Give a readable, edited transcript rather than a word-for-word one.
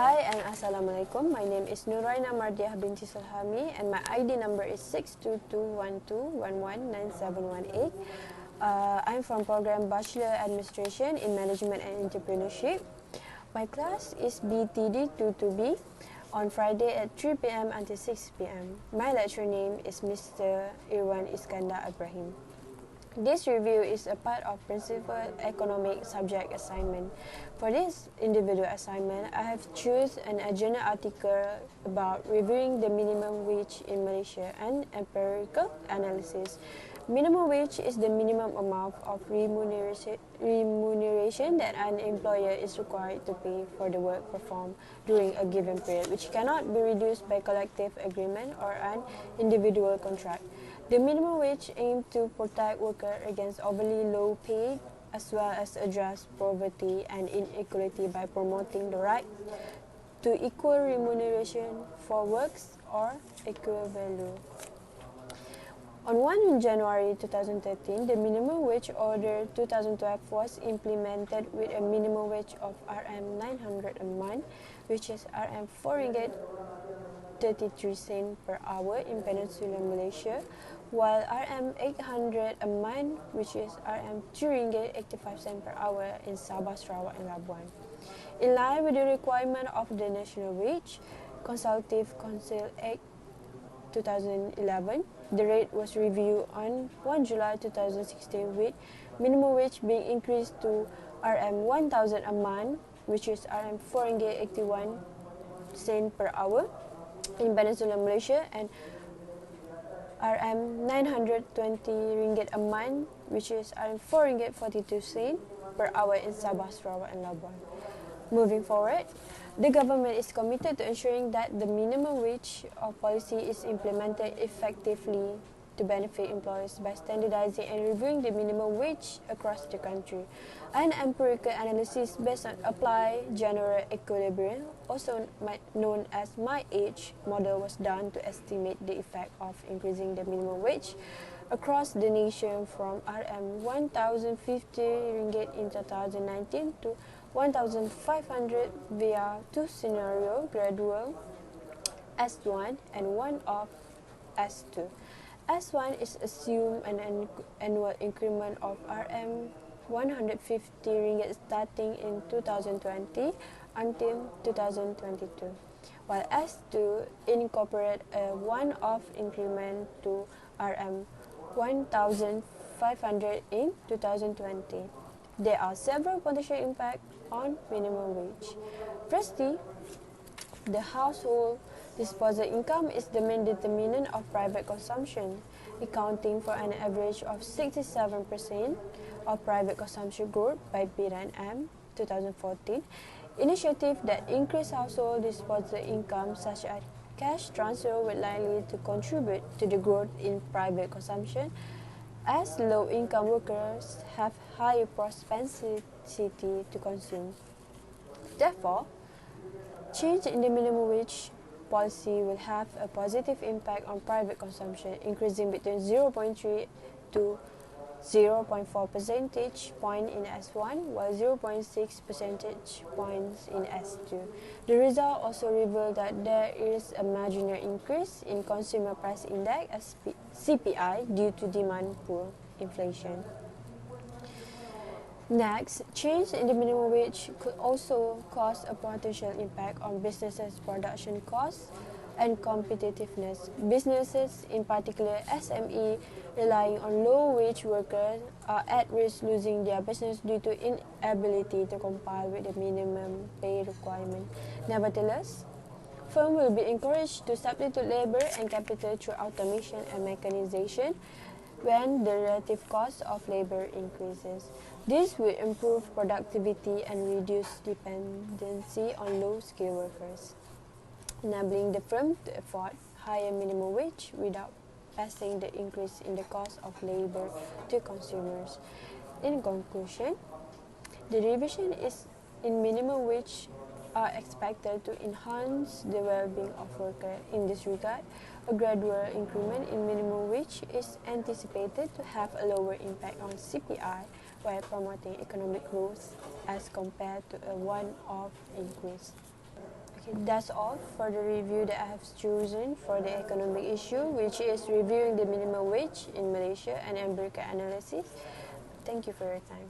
Hi and Assalamualaikum. My name is Nuraina Mardiah binti Sulhami and my ID number is 62212119718. I'm from program Bachelor Administration in Management and Entrepreneurship. My class is BTD 22B on Friday at 3 p.m. until 6 p.m. My lecturer name is Mr. Irwan Iskandar Ibrahim. This review is a part of principal economic subject assignment. For this individual assignment, I have chosen an agenda article about reviewing the minimum wage in Malaysia and empirical analysis. Minimum wage is the minimum amount of remuneration that an employer is required to pay for the work performed during a given period, which cannot be reduced by collective agreement or an individual contract. The minimum wage aims to protect workers against overly low pay as well as address poverty and inequality by promoting the right to equal remuneration for works or equal value. On 1 January 2013, the Minimum Wage Order 2012 was implemented with a minimum wage of Rm 900 a month, which is Rm 4 ringgit 33 cents per hour in Peninsular Malaysia, while Rm 800 a month, which is Rm 3 ringgit 85 cents per hour in Sabah, Sarawak and Labuan. In line with the requirement of the National Wage Consultative Council Act 2011, the rate was reviewed on 1 July 2016 with minimum wage being increased to Rm 1,000 a month, which is Rm 4 ringgit 81 cents per hour in Peninsular Malaysia, and Rm 920 ringgit a month, which is Rm 4 ringgit 42 cents per hour in Sabah, Sarawak and Labuan. Moving forward, the government is committed to ensuring that the minimum wage policy is implemented effectively to benefit employers by standardizing and reviewing the minimum wage across the country. An empirical analysis based on applied general equilibrium, also known as MyAge model, was done to estimate the effect of increasing the minimum wage across the nation from Rm 1,050 ringgit in 2019 to 1,500 via two scenario gradual S1 and one of S2. S1 is assumed an annual increment of Rm 150 ringgit starting in 2020 until 2022, while S2 incorporates a one-off increment to Rm 1,500 in 2020. There are several potential impacts on minimum wage. Firstly, the household disposable income is the main determinant of private consumption, accounting for an average of 67% of private consumption growth by BNM 2014. Initiatives that increase household disposable income, such as cash transfer, will likely to contribute to the growth in private consumption, as low-income workers have higher propensity to consume. Therefore, change in the minimum wage policy will have a positive impact on private consumption, increasing between 0.3 to 0.4 percentage point in S1, while 0.6 percentage points in S2. The result also revealed that there is a marginal increase in Consumer Price Index (CPI) due to demand pull inflation. Next, change in the minimum wage could also cause a potential impact on businesses' production costs and competitiveness. Businesses, in particular SME, relying on low-wage workers, are at risk losing their business due to inability to comply with the minimum pay requirement. Nevertheless, firms will be encouraged to substitute labor and capital through automation and mechanization when the relative cost of labor increases. This will improve productivity and reduce dependency on low-skilled workers, enabling the firm to afford higher minimum wage without passing the increase in the cost of labor to consumers. In conclusion, the revision in minimum wage are expected to enhance the well-being of workers. In this regard, a gradual increment in minimum wage is anticipated to have a lower impact on CPI while promoting economic growth as compared to a one-off increase. Okay, that's all for the review that I have chosen for the economic issue, which is reviewing the minimum wage in Malaysia and empirical analysis. Thank you for your time.